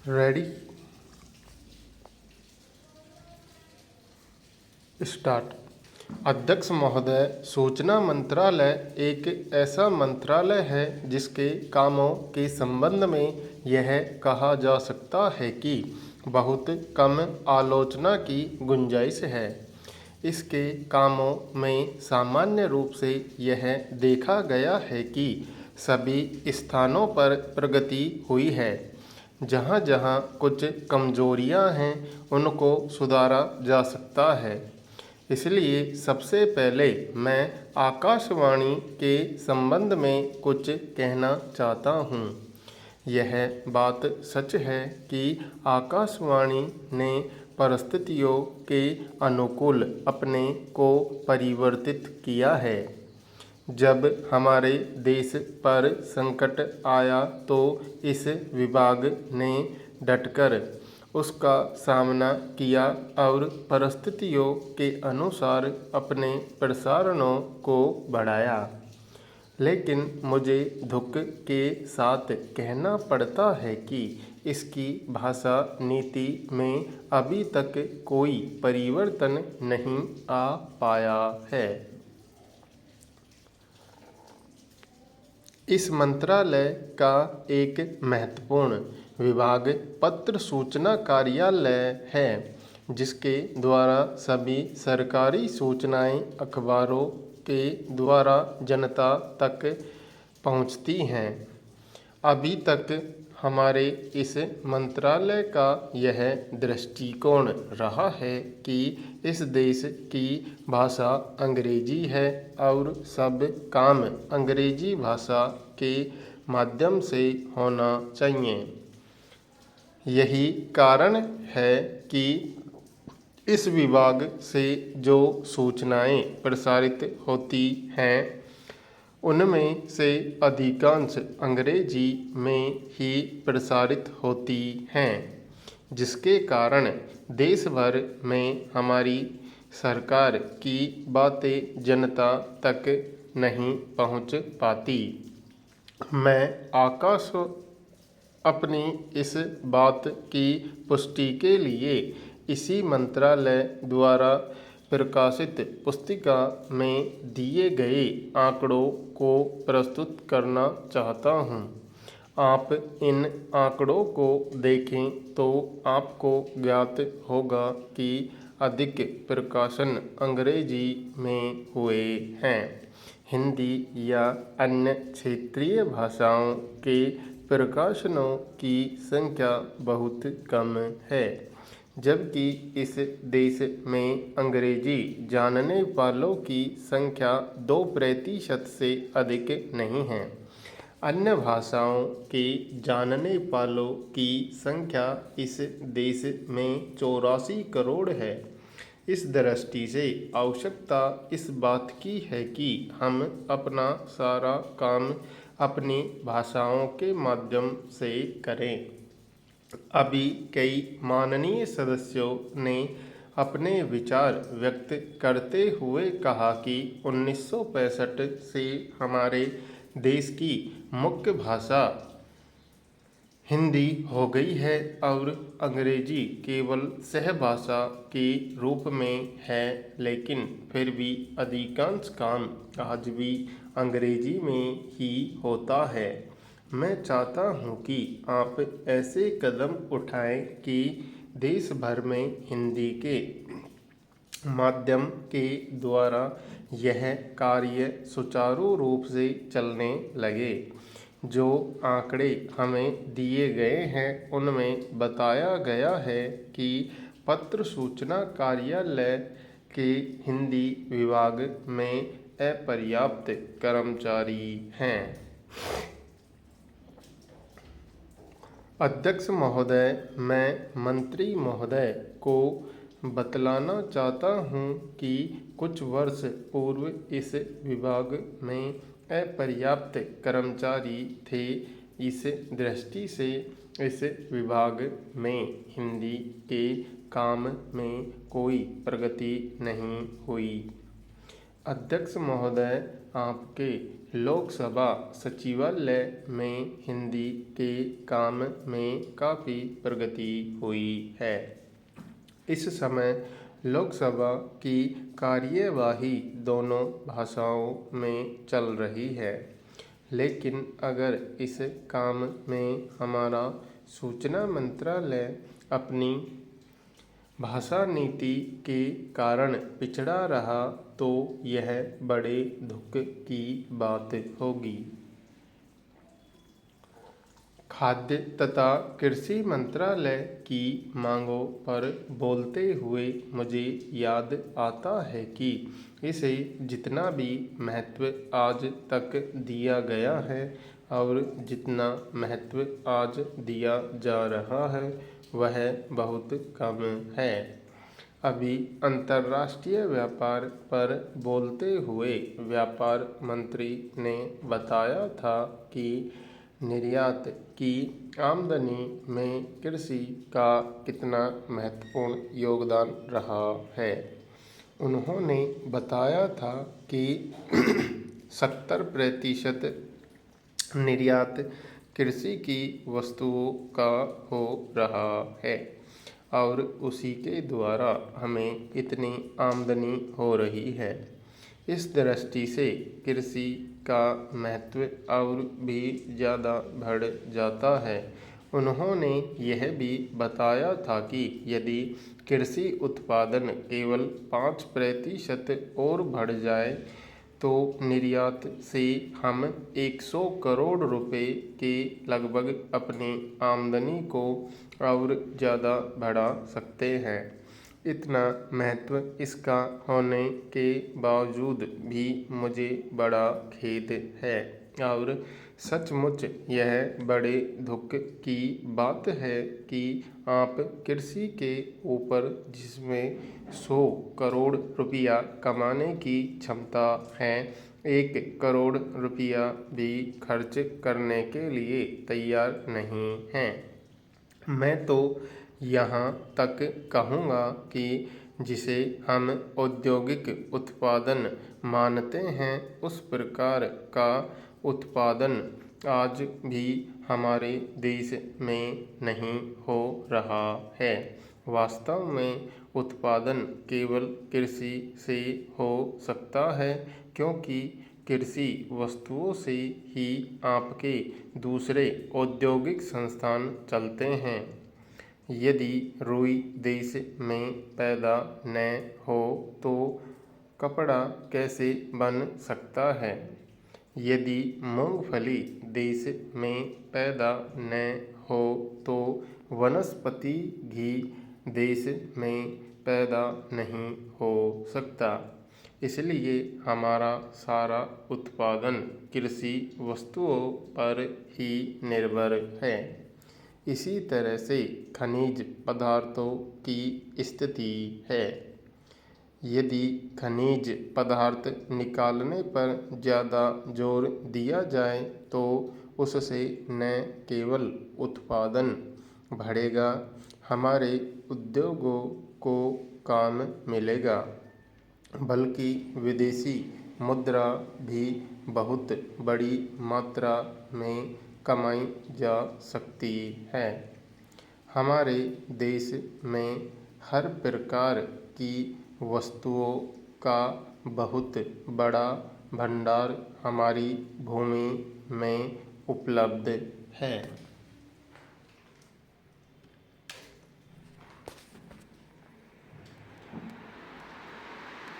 Ready start. अध्यक्ष महोदय, सूचना मंत्रालय एक ऐसा मंत्रालय है जिसके कामों के संबंध में यह कहा जा सकता है कि बहुत कम आलोचना की गुंजाइश है। इसके कामों में सामान्य रूप से यह देखा गया है कि सभी स्थानों पर प्रगति हुई है। जहाँ जहाँ कुछ कमजोरियाँ हैं उनको सुधारा जा सकता है। इसलिए सबसे पहले मैं आकाशवाणी के संबंध में कुछ कहना चाहता हूँ। यह बात सच है कि आकाशवाणी ने परिस्थितियों के अनुकूल अपने को परिवर्तित किया है। जब हमारे देश पर संकट आया तो इस विभाग ने डटकर उसका सामना किया और परिस्थितियों के अनुसार अपने प्रसारणों को बढ़ाया। लेकिन मुझे दुख के साथ कहना पड़ता है कि इसकी भाषा नीति में अभी तक कोई परिवर्तन नहीं आ पाया है। इस मंत्रालय का एक महत्वपूर्ण विभाग पत्र सूचना कार्यालय है, जिसके द्वारा सभी सरकारी सूचनाएं अखबारों के द्वारा जनता तक पहुंचती हैं। अभी तक हमारे इस मंत्रालय का यह दृष्टिकोण रहा है कि इस देश की भाषा अंग्रेजी है और सब काम अंग्रेजी भाषा के माध्यम से होना चाहिए। यही कारण है कि इस विभाग से जो सूचनाएं प्रसारित होती हैं उनमें से अधिकांश अंग्रेजी में ही प्रसारित होती हैं, जिसके कारण देश भर में हमारी सरकार की बातें जनता तक नहीं पहुंच पाती। मैं अपनी इस बात की पुष्टि के लिए इसी मंत्रालय द्वारा प्रकाशित पुस्तिका में दिए गए आंकड़ों को प्रस्तुत करना चाहता हूँ। आप इन आंकड़ों को देखें तो आपको ज्ञात होगा कि अधिक प्रकाशन अंग्रेजी में हुए हैं। हिंदी या अन्य क्षेत्रीय भाषाओं के प्रकाशनों की संख्या बहुत कम है, जबकि इस देश में अंग्रेजी जानने वालों की संख्या 2% से अधिक नहीं है। अन्य भाषाओं के जानने वालों की संख्या इस देश में 84 करोड़ है। इस दृष्टि से आवश्यकता इस बात की है कि हम अपना सारा काम अपनी भाषाओं के माध्यम से करें। अभी कई माननीय सदस्यों ने अपने विचार व्यक्त करते हुए कहा कि 1965 से हमारे देश की मुख्य भाषा हिंदी हो गई है और अंग्रेजी केवल सहभाषा के रूप में है, लेकिन फिर भी अधिकांश काम आज भी अंग्रेजी में ही होता है। मैं चाहता हूँ कि आप ऐसे कदम उठाएं कि देश भर में हिंदी के माध्यम के द्वारा यह कार्य सुचारू रूप से चलने लगे। जो आंकड़े हमें दिए गए हैं उनमें बताया गया है कि पत्र सूचना कार्यालय के हिंदी विभाग में अपर्याप्त कर्मचारी हैं। अध्यक्ष महोदय, मैं मंत्री महोदय को बतलाना चाहता हूँ कि कुछ वर्ष पूर्व इस विभाग में अपर्याप्त कर्मचारी थे। इस दृष्टि से इस विभाग में हिंदी के काम में कोई प्रगति नहीं हुई। अध्यक्ष महोदय, आपके लोकसभा सचिवालय में हिंदी के काम में काफ़ी प्रगति हुई है। इस समय लोकसभा की कार्यवाही दोनों भाषाओं में चल रही है, लेकिन अगर इस काम में हमारा सूचना मंत्रालय अपनी भाषा नीति के कारण पिछड़ा रहा तो यह बड़े दुख की बात होगी। खाद्य तथा कृषि मंत्रालय की मांगों पर बोलते हुए मुझे याद आता है कि इसे जितना भी महत्व आज तक दिया गया है और जितना महत्व आज दिया जा रहा है वह बहुत कम है। अभी अंतर्राष्ट्रीय व्यापार पर बोलते हुए व्यापार मंत्री ने बताया था कि निर्यात की आमदनी में कृषि का कितना महत्वपूर्ण योगदान रहा है। उन्होंने बताया था कि 70% निर्यात कृषि की वस्तुओं का हो रहा है और उसी के द्वारा हमें इतनी आमदनी हो रही है। इस दृष्टि से कृषि का महत्व और भी ज़्यादा बढ़ जाता है। उन्होंने यह भी बताया था कि यदि कृषि उत्पादन केवल 5% और बढ़ जाए तो निर्यात से हम 100 करोड़ रुपए के लगभग अपनी आमदनी को और ज़्यादा बढ़ा सकते हैं। इतना महत्व इसका होने के बावजूद भी मुझे बड़ा खेद है और सचमुच यह बड़े दुख की बात है कि आप कृषि के ऊपर जिसमें 100 करोड़ रुपया कमाने की क्षमता है 1 करोड़ रुपया भी खर्च करने के लिए तैयार नहीं हैं। मैं तो यहाँ तक कहूँगा कि जिसे हम औद्योगिक उत्पादन मानते हैं उस प्रकार का उत्पादन आज भी हमारे देश में नहीं हो रहा है। वास्तव में उत्पादन केवल कृषि से हो सकता है क्योंकि कृषि वस्तुओं से ही आपके दूसरे औद्योगिक संस्थान चलते हैं। यदि रुई देश में पैदा न हो तो कपड़ा कैसे बन सकता है? यदि मूंगफली देश में पैदा न हो तो वनस्पति घी देश में पैदा नहीं हो सकता। इसलिए हमारा सारा उत्पादन कृषि वस्तुओं पर ही निर्भर है। इसी तरह से खनिज पदार्थों की स्थिति है। यदि खनिज पदार्थ निकालने पर ज़्यादा जोर दिया जाए तो उससे न केवल उत्पादन बढ़ेगा, हमारे उद्योगों को काम मिलेगा, बल्कि विदेशी मुद्रा भी बहुत बड़ी मात्रा में कमाई जा सकती है। हमारे देश में हर प्रकार की वस्तुओं का बहुत बड़ा भंडार हमारी भूमि में उपलब्ध है।